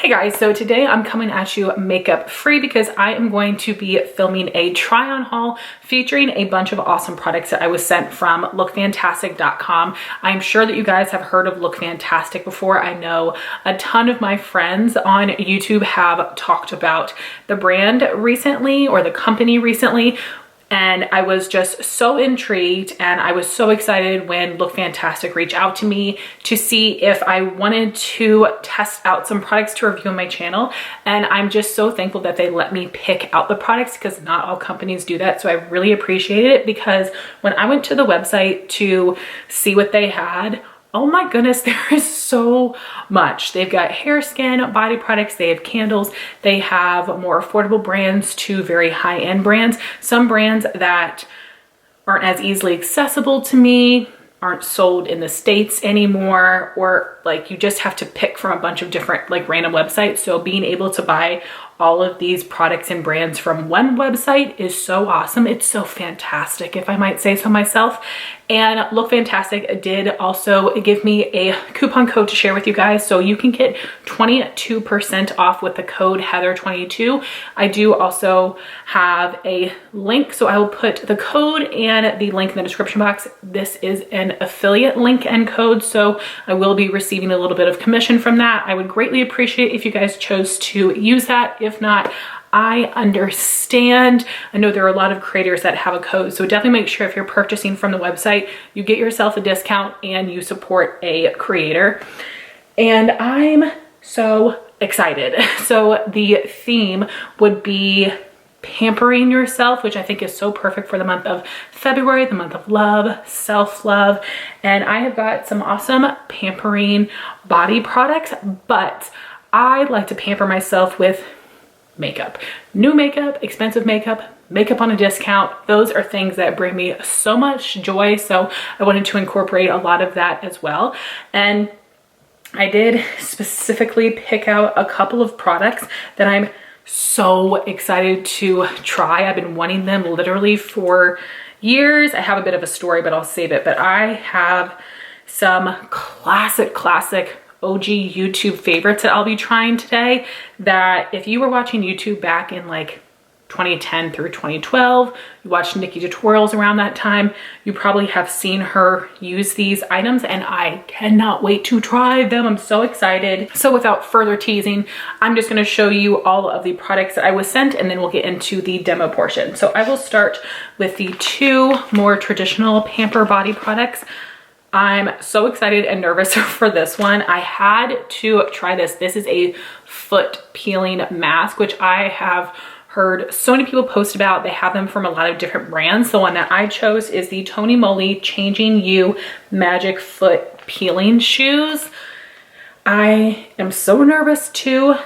Hey guys, so today I'm coming at you makeup free because I am going to be filming a try on haul featuring a bunch of awesome products that I was sent from LookFantastic.com. I'm sure that you guys have heard of LookFantastic before. I know a ton of my friends on YouTube have talked about the brand recently or the company recently. And I was just so intrigued and I was so excited when LookFantastic reached out to me to see if I wanted to test out some products to review on my channel. And I'm just so thankful that they let me pick out the products because not all companies do that. So I really appreciated it because when I went to the website to see what they had, oh my goodness, there is so much. They've got hair, skin, body products, they have candles, they have more affordable brands to very high-end brands. Some brands that aren't as easily accessible to me, aren't sold in the States anymore, or like you just have to pick from a bunch of different like random websites. So being able to buy all of these products and brands from one website is so awesome. It's so fantastic, if I might say so myself. And LookFantastic did also give me a coupon code to share with you guys. So you can get 22% off with the code Heather22. I do also have a link. So I will put the code and the link in the description box. This is an affiliate link and code. So I will be receiving a little bit of commission from that. I would greatly appreciate if you guys chose to use that. If not, I understand. I know there are a lot of creators that have a code, so definitely make sure if you're purchasing from the website, you get yourself a discount and you support a creator. And I'm so excited. So the theme would be pampering yourself, which I think is so perfect for the month of February, the month of love, self-love. And I have got some awesome pampering body products, but I like to pamper myself with makeup. New makeup, expensive makeup, makeup on a discount. Those are things that bring me so much joy. So I wanted to incorporate a lot of that as well. And I did specifically pick out a couple of products that I'm so excited to try. I've been wanting them literally for years. I have a bit of a story, but I'll save it. But I have some classic OG YouTube favorites that I'll be trying today that if you were watching YouTube back in like 2010 through 2012, you watched Nikki tutorials around that time, you probably have seen her use these items and I cannot wait to try them. I'm so excited. So without further teasing, I'm just going to show you all of the products that I was sent and then we'll get into the demo portion. So I will start with the two more traditional pamper body products. I'm so excited and nervous for this one. I had to try this. This is a foot peeling mask, which I have heard so many people post about. They have them from a lot of different brands. The one that I chose is the Moly Changing You Magic Foot Peeling Shoes. I am so nervous to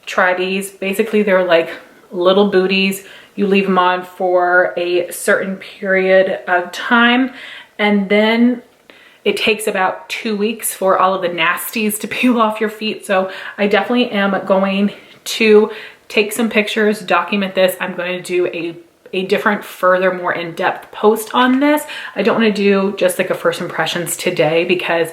try these. Basically, they're like little booties. You leave them on for a certain period of time, and then it takes about 2 weeks for all of the nasties to peel off your feet. So I definitely am going to take some pictures, document this. I'm going to do a different, further, more in-depth post on this. I don't want to do just like a first impressions today because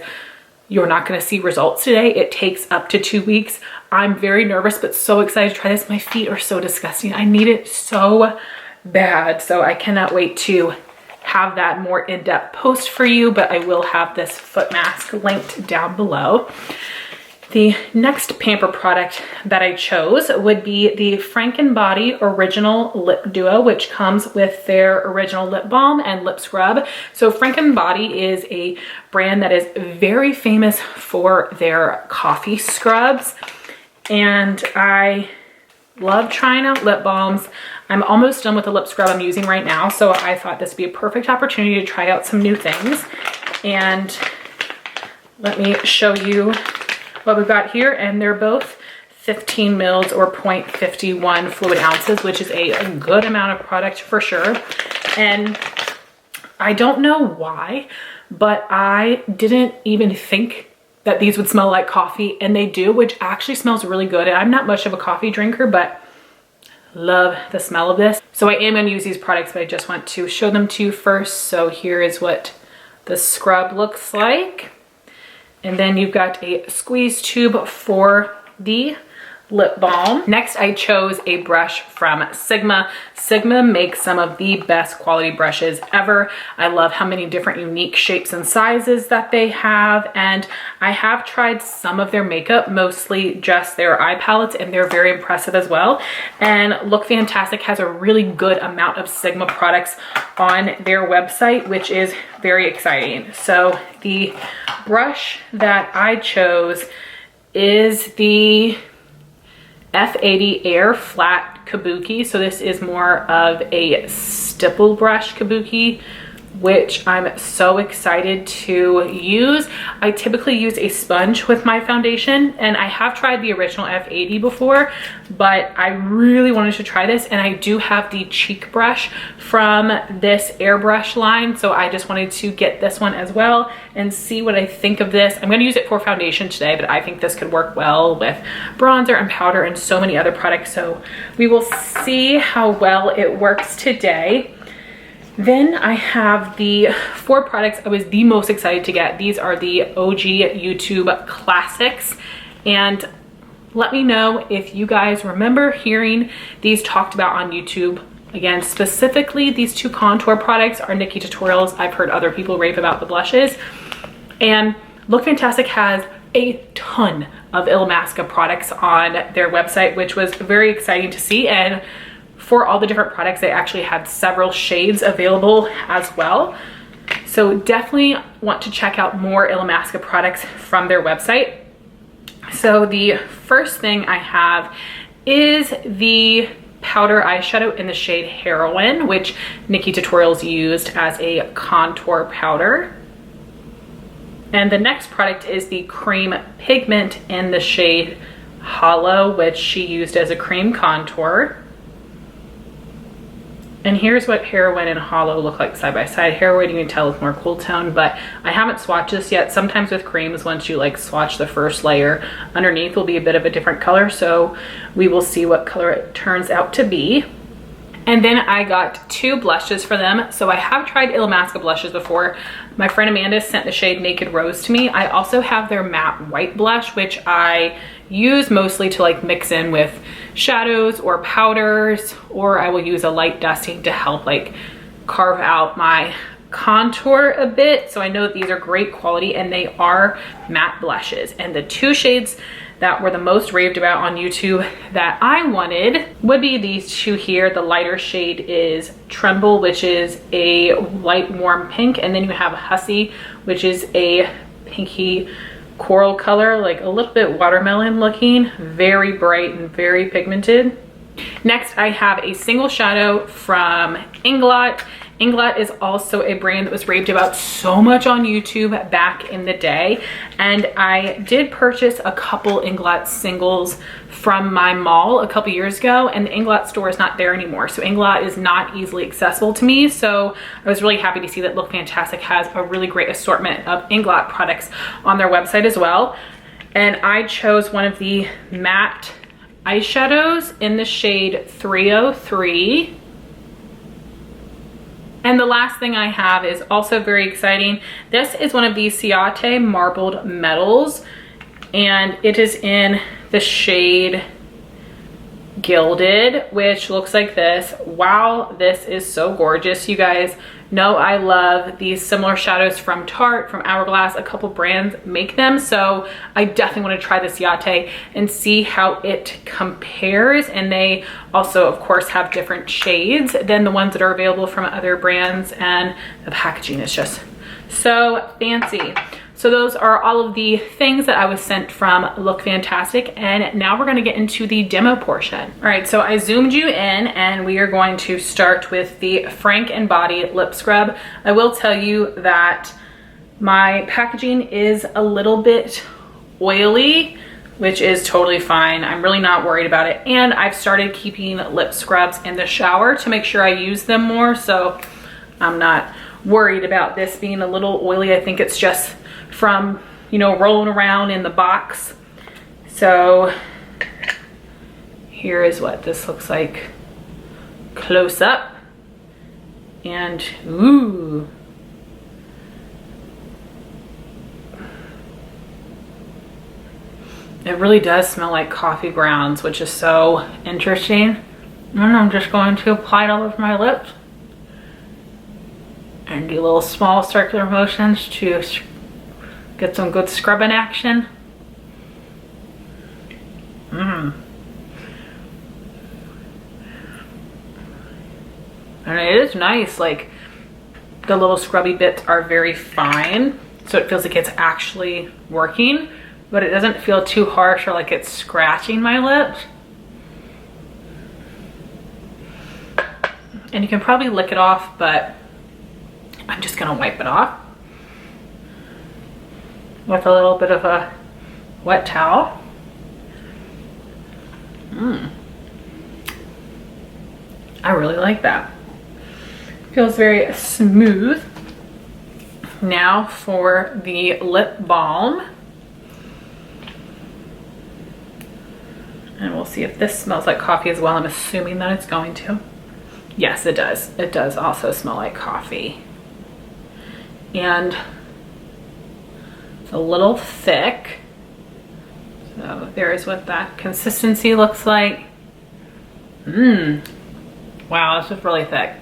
you're not going to see results today. It takes up to 2 weeks. I'm very nervous, but so excited to try this. My feet are so disgusting. I need it so bad. So I cannot wait to have that more in-depth post for you, but I will have this foot mask linked down below. The next pamper product that I chose would be the Frankenbody Original Lip Duo, which comes with their original lip balm and lip scrub. So Frankenbody is a brand that is very famous for their coffee scrubs, and I love trying out lip balms. I'm almost done with the lip scrub I'm using right now, so I thought this would be a perfect opportunity to try out some new things. And let me show you what we've got here, and they're both 15 mils or 0.51 fluid ounces, which is a good amount of product for sure. And I don't know why, but I didn't even think that these would smell like coffee, and they do, which actually smells really good. And I'm not much of a coffee drinker, but love the smell of this. So I am going to use these products, but I just want to show them to you first. So here is what the scrub looks like. And then you've got a squeeze tube for the lip balm. Next, I chose a brush from Sigma. Sigma makes some of the best quality brushes ever. I love how many different unique shapes and sizes that they have. And I have tried some of their makeup, mostly just their eye palettes, and they're very impressive as well. And LookFantastic has a really good amount of Sigma products on their website, which is very exciting. So the brush that I chose is the F80 Air Flat Kabuki. So this is more of a stipple brush Kabuki, which I'm so excited to use. I typically use a sponge with my foundation, and I have tried the original F80 before, but I really wanted to try this, and I do have the cheek brush from this airbrush line, so I just wanted to get this one as well and see what I think of this. I'm going to use it for foundation today, but I think this could work well with bronzer and powder and so many other products, so we will see how well it works today. Then I have the 4 products I was the most excited to get. These are the OG YouTube classics, and let me know if you guys remember hearing these talked about on YouTube. Again, specifically these 2 contour products are Nikki tutorials. I've heard other people rave about the blushes, and LookFantastic has a ton of Illamasqua products on their website, which was very exciting to see. And for all the different products, they actually had several shades available as well. So definitely want to check out more Illamasqua products from their website. So the first thing I have is the powder eyeshadow in the shade Heroine, which Nikki Tutorials used as a contour powder. And the next product is the cream pigment in the shade Hollow, which she used as a cream contour. And here's what Heroine and Hollow look like side by side. Heroine, you can tell, is more cool tone, but I haven't swatched this yet. Sometimes with creams, once you like swatch the first layer, underneath will be a bit of a different color. So we will see what color it turns out to be. And then I got 2 blushes for them. So I have tried Illamasqua blushes before. My friend Amanda sent the shade Naked Rose to me. I also have their matte white blush, which I use mostly to like mix in with shadows or powders, or I will use a light dusting to help like carve out my contour a bit. So I know that these are great quality, and they are matte blushes. And the 2 shades that were the most raved about on YouTube that I wanted would be these 2 here. The lighter shade is Tremble, which is a light warm pink, and then you have Hussy, which is a pinky coral color, like a little bit watermelon looking, very bright and very pigmented. Next, I have a single shadow from Inglot. Inglot is also a brand that was raved about so much on YouTube back in the day. And I did purchase a couple Inglot singles from my mall a couple years ago, and the Inglot store is not there anymore. So Inglot is not easily accessible to me. So I was really happy to see that LookFantastic has a really great assortment of Inglot products on their website as well. And I chose one of the matte eyeshadows in the shade 303. And the last thing I have is also very exciting. This is one of the Ciate marbled metals, and it is in the shade Gilded, which looks like this. Wow, this is so gorgeous. You guys know I love these similar shadows from Tarte, from Hourglass. A couple brands make them, so I definitely want to try the Ciate and see how it compares. And they also, of course, have different shades than the ones that are available from other brands, and the packaging is just so fancy. So those are all of the things that I was sent from LookFantastic, and now we're gonna get into the demo portion. All right, so I zoomed you in, and we are going to start with the Frank and Body Lip Scrub. I will tell you that my packaging is a little bit oily, which is totally fine. I'm really not worried about it. And I've started keeping lip scrubs in the shower to make sure I use them more, so I'm not worried about this being a little oily. I think it's just from, you know, rolling around in the box. So here is what this looks like close up. And ooh, It really does smell like coffee grounds, which is so interesting. And I'm just going to apply it all over my lips and do little small circular motions to get some good scrubbing action. And it is nice, like the little scrubby bits are very fine, so it feels like it's actually working, but it doesn't feel too harsh or like it's scratching my lips. And you can probably lick it off, but I'm just gonna wipe it off with a little bit of a wet towel. I really like that. Feels very smooth. Now for the lip balm. And we'll see if this smells like coffee as well. I'm assuming that it's going to. Yes, it does. It does also smell like coffee. And it's a little thick. So there's what that consistency looks like. Wow, this is really thick.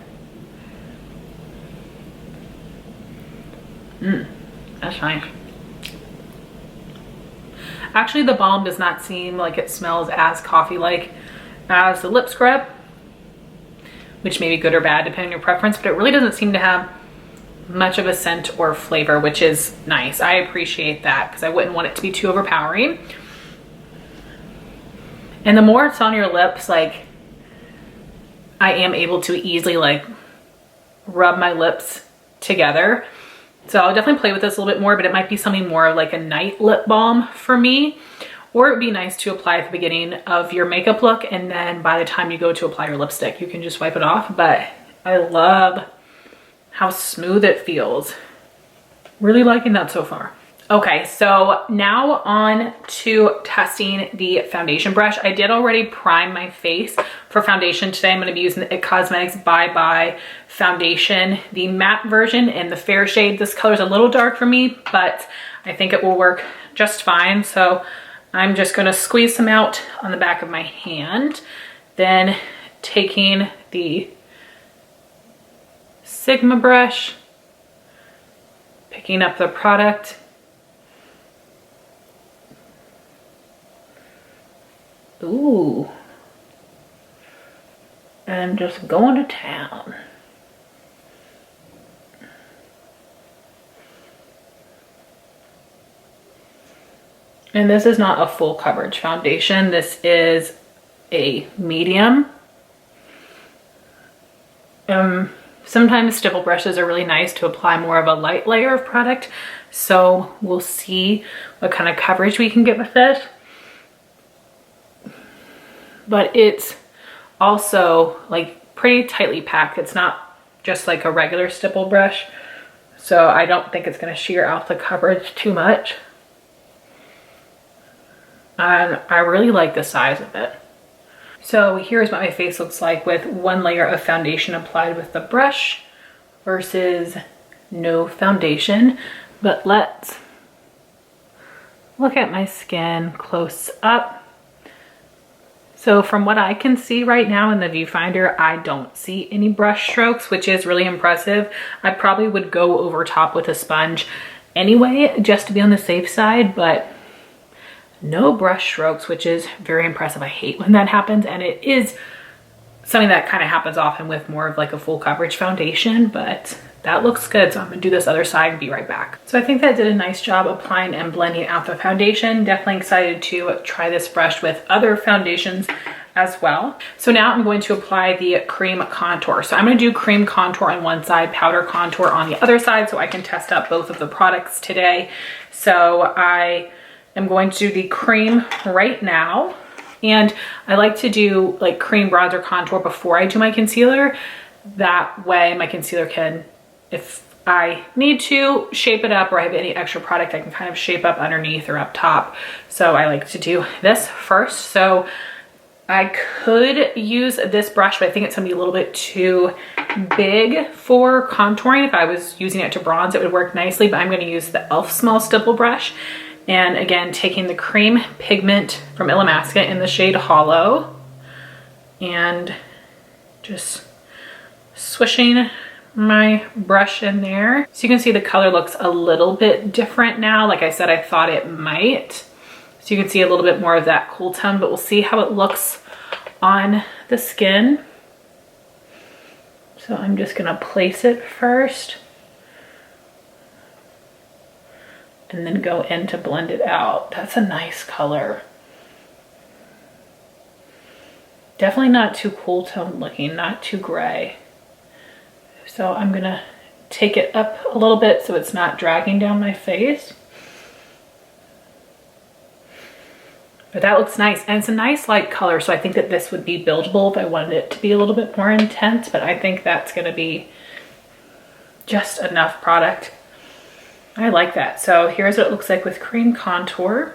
That's nice. Actually, the balm does not seem like it smells as coffee-like as the lip scrub, which may be good or bad depending on your preference, but it really doesn't seem to have much of a scent or flavor, which is nice. I appreciate that because I wouldn't want it to be too overpowering. And the more it's on your lips, like I am able to easily like rub my lips together. So I'll definitely play with this a little bit more, but it might be something more like a night lip balm for me. Or it'd be nice to apply at the beginning of your makeup look, and then by the time you go to apply your lipstick, you can just wipe it off. But I love how smooth it feels. Really liking that so far. Okay, so now on to testing the foundation brush. I did already prime my face for foundation today. I'm going to be using the It Cosmetics Bye Bye foundation, the matte version in the fair shade. This color is a little dark for me, but I think it will work just fine. So I'm just going to squeeze some out on the back of my hand, then taking the Sigma brush, picking up the product, ooh, and just going to town. And this is not a full coverage foundation. This is a medium. Sometimes stipple brushes are really nice to apply more of a light layer of product. So we'll see what kind of coverage we can get with this. But it's also like pretty tightly packed. It's not just like a regular stipple brush. So I don't think it's gonna shear out the coverage too much. And I really like the size of it. So here's what my face looks like with one layer of foundation applied with the brush versus no foundation. But let's look at my skin close up. So from what I can see right now in the viewfinder, I don't see any brush strokes, which is really impressive. I probably would go over top with a sponge anyway, just to be on the safe side, but no brush strokes, which is very impressive. I hate when that happens, and it is something that kind of happens often with more of like a full coverage foundation, but that looks good. So I'm gonna do this other side and be right back. So I think that did a nice job applying and blending out the foundation. Definitely excited to try this brush with other foundations as well. So now I'm going to apply the cream contour. So I'm gonna do cream contour on one side, powder contour on the other side, so I can test out both of the products today. So I am going to do the cream right now. And I like to do like cream bronzer contour before I do my concealer. That way my concealer can, if I need to shape it up or I have any extra product, I can kind of shape up underneath or up top. So I like to do this first. So I could use this brush, but I think it's gonna be a little bit too big for contouring. If I was using it to bronze, it would work nicely, but I'm gonna use the e.l.f. small stipple brush. And again, taking the cream pigment from Illamasqua in the shade Hollow and just swishing my brush in there. So you can see the color looks a little bit different now. Like I said, I thought it might. So you can see a little bit more of that cool tone, but we'll see how it looks on the skin. So I'm just gonna place it first and then go in to blend it out. That's a nice color. Definitely not too cool tone looking, not too gray. So I'm gonna take it up a little bit so it's not dragging down my face. But that looks nice, and it's a nice light color, so I think that this would be buildable if I wanted it to be a little bit more intense, but I think that's gonna be just enough product. I like that. So here's what it looks like with cream contour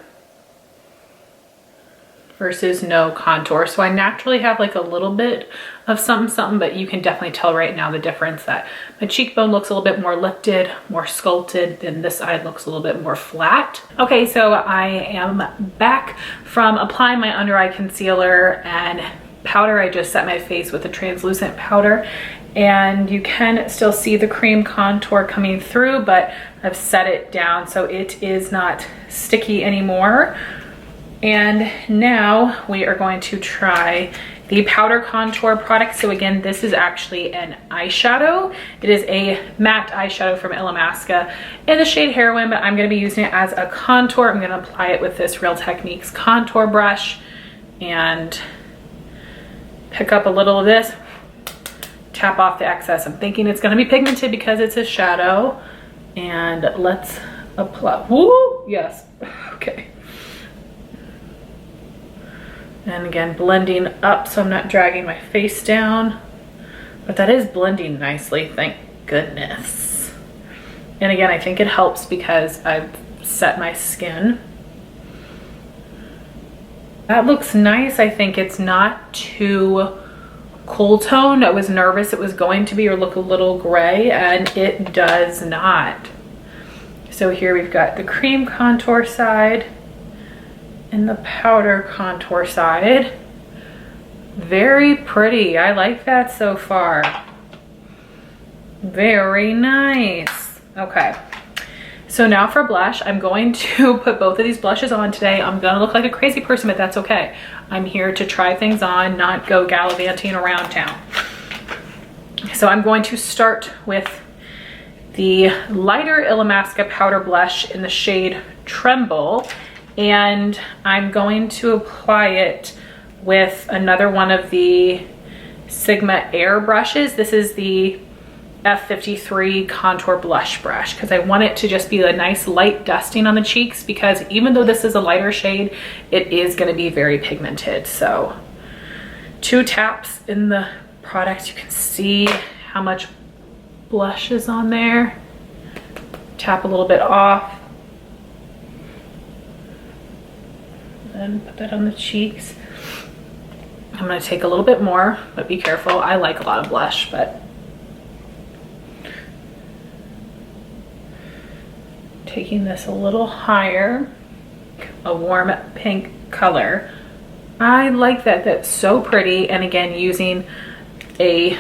versus no contour. So I naturally have like a little bit of something, but you can definitely tell right now the difference that my cheekbone looks a little bit more lifted, more sculpted, then this side looks a little bit more flat. Okay, so I am back from applying my under eye concealer and powder. I just set my face with a translucent powder, and you can still see the cream contour coming through, but I've set it down so it is not sticky anymore. And now we are going to try the powder contour product. So again, this is actually an eyeshadow. It is a matte eyeshadow from Illamasqua in the shade Heroine, but I'm gonna be using it as a contour. I'm gonna apply it with this Real Techniques contour brush and pick up a little of this, tap off the excess. I'm thinking it's gonna be pigmented because it's a shadow. And let's apply. Woo! Yes. Okay. And again, blending up so I'm not dragging my face down. But that is blending nicely, thank goodness. And again, I think it helps because I've set my skin. That looks nice. I think it's not too cool toned. I was nervous it was going to be or look a little gray, and it does not. So here we've got the cream contour side and the powder contour side. Very pretty. I like that so far. Very nice. Okay. So now for blush, I'm going to put both of these blushes on today. I'm gonna look like a crazy person, but that's okay. I'm here to try things on, not go gallivanting around town. So I'm going to start with the lighter Illamasqua powder blush in the shade Tremble, and I'm going to apply it with another one of the Sigma Air brushes. This is the F53 contour blush brush because I want it to just be a nice light dusting on the cheeks, because even though this is a lighter shade, it is going to be very pigmented. So 2 taps in the product, you can see how much blush is on there. Tap a little bit off and put that on the cheeks. I'm going to take a little bit more, but be careful. I like a lot of blush, but taking this a little higher, a warm pink color. I like that. That's so pretty. And again, using a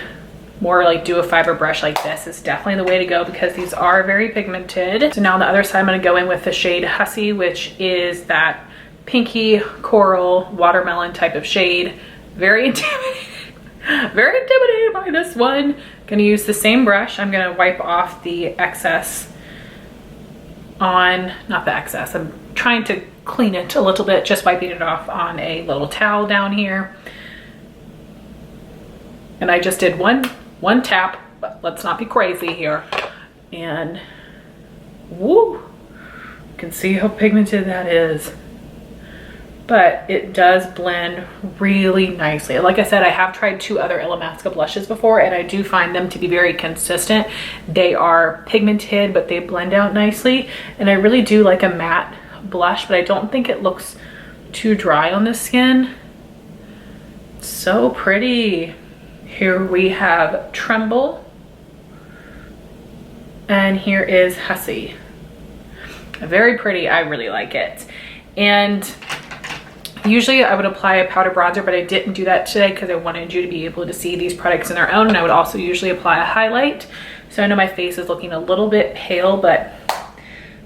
more like duo fiber brush like this is definitely the way to go because these are very pigmented. So now on the other side, I'm going to go in with the shade Hussy, which is that pinky coral watermelon type of shade. Very intimidated. Very intimidated by this one. Gonna use the same brush. I'm gonna wipe off the excess on, not the excess, I'm trying to clean it a little bit, just wiping it off on a little towel down here. And I just did one tap, but let's not be crazy here. And woo, you can see how pigmented that is. But it does blend really nicely. Like I said, I have tried 2 other Illamasqua blushes before, and I do find them to be very consistent. They are pigmented, but they blend out nicely. And I really do like a matte blush, but I don't think it looks too dry on the skin. So pretty. Here we have Tremble, and here is Hussy. Very pretty. I really like it. And usually I would apply a powder bronzer, but I didn't do that today because I wanted you to be able to see these products on their own. And I would also usually apply a highlight. So I know my face is looking a little bit pale, but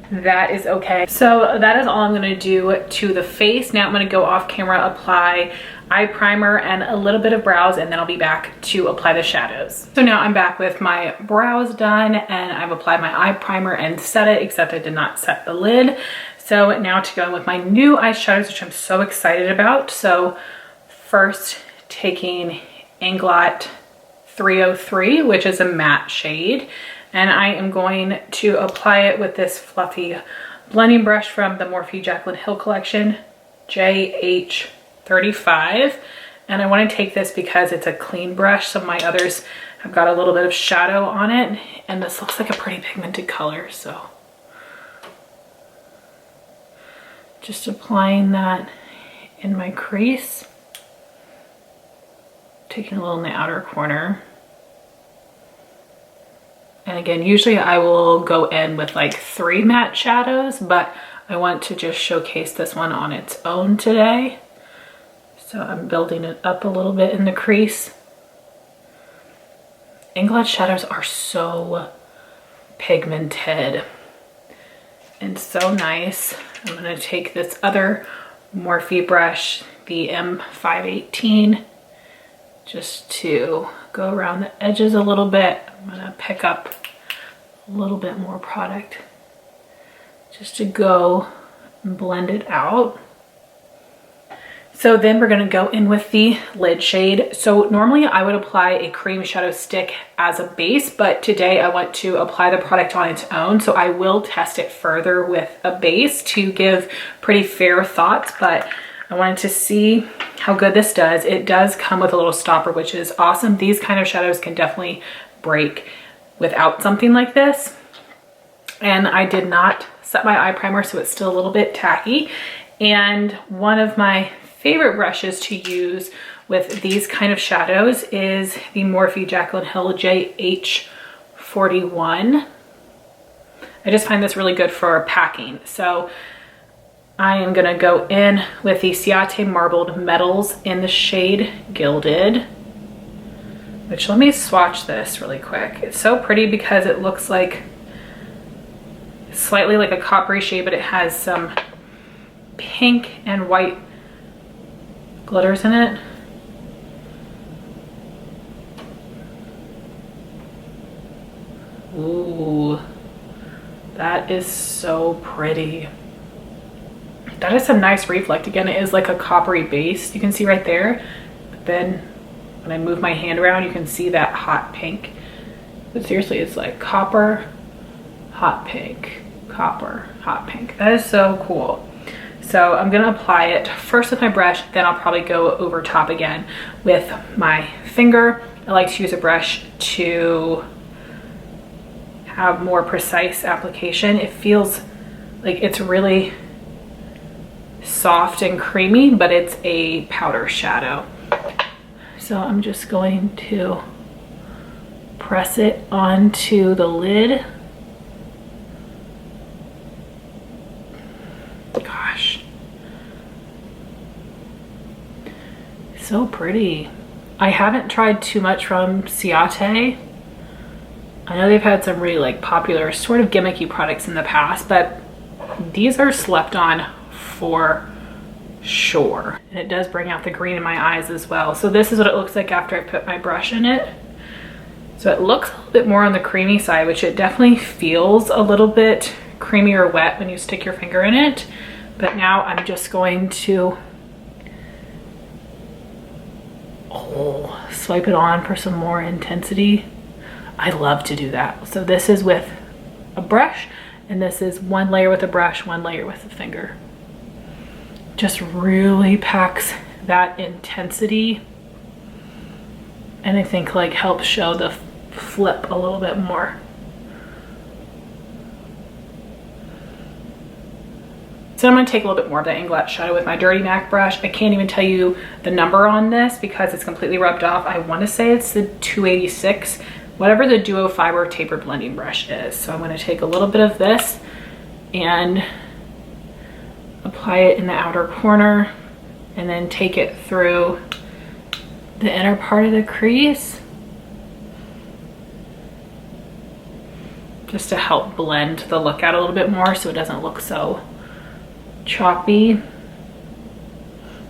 that is okay. So that is all I'm gonna do to the face. Now I'm gonna go off camera, apply eye primer and a little bit of brows, and then I'll be back to apply the shadows. So now I'm back with my brows done, and I've applied my eye primer and set it, except I did not set the lid. So now to go in with my new eyeshadows, which I'm so excited about. So first, taking Inglot 303, which is a matte shade. And I am going to apply it with this fluffy blending brush from the Morphe Jaclyn Hill collection, JH35. And I want to take this because it's a clean brush. Some of my others have got a little bit of shadow on it, and this looks like a pretty pigmented color. So just applying that in my crease, taking a little in the outer corner. And again, usually I will go in with like 3 matte shadows, but I want to just showcase this one on its own today. So I'm building it up a little bit in the crease. Inglot shadows are so pigmented and so nice. I'm gonna take this other Morphe brush, the M518, just to go around the edges a little bit. I'm gonna pick up a little bit more product just to go and blend it out. So then we're gonna go in with the lid shade. So normally I would apply a cream shadow stick as a base, but today I want to apply the product on its own. So I will test it further with a base to give pretty fair thoughts, but I wanted to see how good this does. It does come with a little stopper, which is awesome. These kind of shadows can definitely break without something like this. And I did not set my eye primer, so it's still a little bit tacky. And one of my favorite brushes to use with these kind of shadows is the Morphe Jaclyn Hill JH41. I just find this really good for packing. So I am gonna go in with the Ciate Marbled Metals in the shade Gilded, which, let me swatch this really quick. It's so pretty because it looks like slightly like a coppery shade, but it has some pink and white glitters in it. Ooh, that is so pretty. That is some nice reflect. Again, it is like a coppery base, you can see right there. But then when I move my hand around, you can see that hot pink. But seriously, it's like copper, hot pink, copper, hot pink. That is so cool. So I'm gonna apply it first with my brush, then I'll probably go over top again with my finger. I like to use a brush to have more precise application. It feels like it's really soft and creamy, but it's a powder shadow. So I'm just going to press it onto the lid. Gosh, so pretty. I haven't tried too much from Ciate. I know they've had some really like popular sort of gimmicky products in the past, but these are slept on for sure. And it does bring out the green in my eyes as well. So this is what it looks like after I put my brush in it. So it looks a little bit more on the creamy side, which it definitely feels a little bit creamy or wet when you stick your finger in it. But now I'm just going to swipe it on for some more intensity. I love to do that. So this is with a brush, and this is one layer with a brush, one layer with a finger. Just really packs that intensity, and I think like helps show the flip a little bit more. So I'm going to take a little bit more of the Inglot shadow with my Dirty Mac brush. I can't even tell you the number on this because it's completely rubbed off. I want to say it's the 286, whatever the Duo Fiber Tapered Blending Brush is. So I'm going to take a little bit of this and apply it in the outer corner and then take it through the inner part of the crease just to help blend the look out a little bit more so it doesn't look so choppy,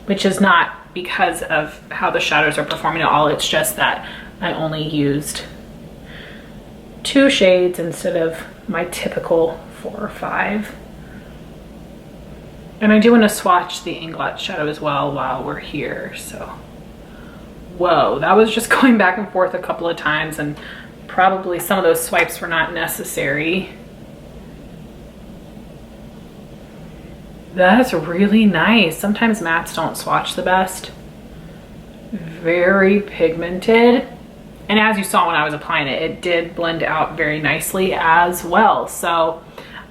which is not because of how the shadows are performing at all. It's just that I only used 2 shades instead of my typical 4 or 5. And I do want to swatch the Inglot shadow as well while we're here. So, whoa, that was just going back and forth a couple of times, and probably some of those swipes were not necessary. That's really nice. Sometimes mattes don't swatch the best. Very pigmented. And as you saw when I was applying it, it did blend out very nicely as well. So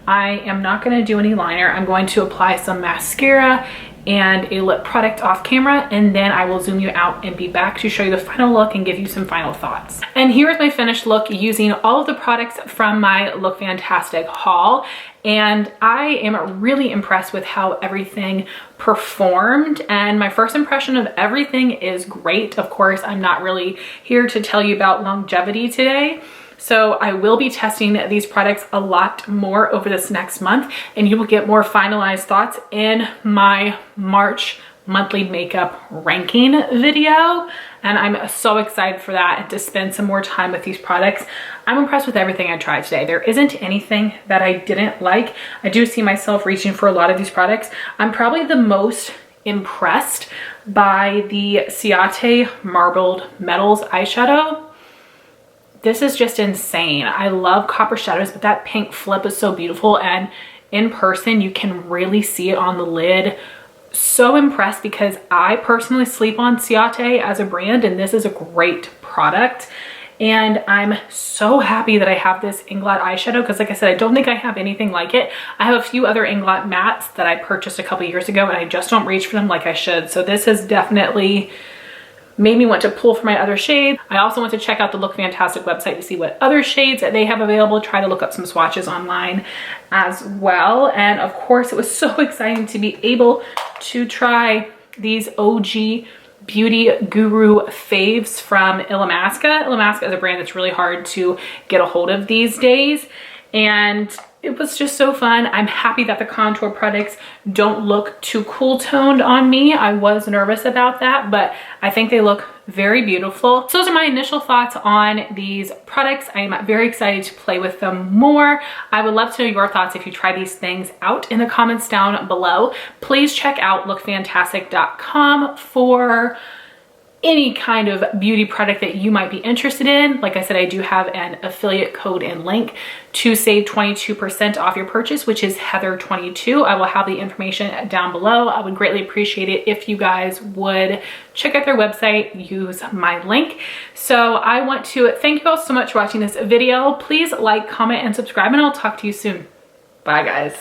I am not going to do any liner. I'm going to apply some mascara and a lip product off camera, and then I will zoom you out and be back to show you the final look and give you some final thoughts. And here's my finished look using all of the products from my LookFantastic haul. And I am really impressed with how everything performed. And my first impression of everything is great. Of course, I'm not really here to tell you about longevity today. So I will be testing these products a lot more over this next month, and you will get more finalized thoughts in my March monthly makeup ranking video. And I'm so excited for that and to spend some more time with these products. I'm impressed with everything I tried today. There isn't anything that I didn't like. I do see myself reaching for a lot of these products. I'm probably the most impressed by the Ciate Marbled Metals eyeshadow. This is just insane. I love copper shadows, but that pink flip is so beautiful, and in person you can really see it on the lid. So impressed because I personally sleep on Ciate as a brand, and this is a great product. And I'm so happy that I have this Inglot eyeshadow because, like I said, I don't think I have anything like it. I have a few other Inglot mattes that I purchased a couple years ago, and I just don't reach for them like I should. So this has definitely made me want to pull for my other shades. I also want to check out the LookFantastic website to see what other shades that they have available, try to look up some swatches online as well. And of course, it was so exciting to be able to try these OG Beauty Guru faves from Illamasqua. Illamasqua is a brand that's really hard to get a hold of these days, and it was just so fun. I'm happy that the contour products don't look too cool toned on me. I was nervous about that, but I think they look very beautiful. So those are my initial thoughts on these products. I am very excited to play with them more. I would love to know your thoughts if you try these things out in the comments down below. Please check out LookFantastic.com for any kind of beauty product that you might be interested in. Like I said, I do have an affiliate code and link to save 22% off your purchase, which is Heather22. I will have the information down below. I would greatly appreciate it if you guys would check out their website, use my link. So I want to thank you all so much for watching this video. Please like, comment, and subscribe, and I'll talk to you soon. Bye, guys.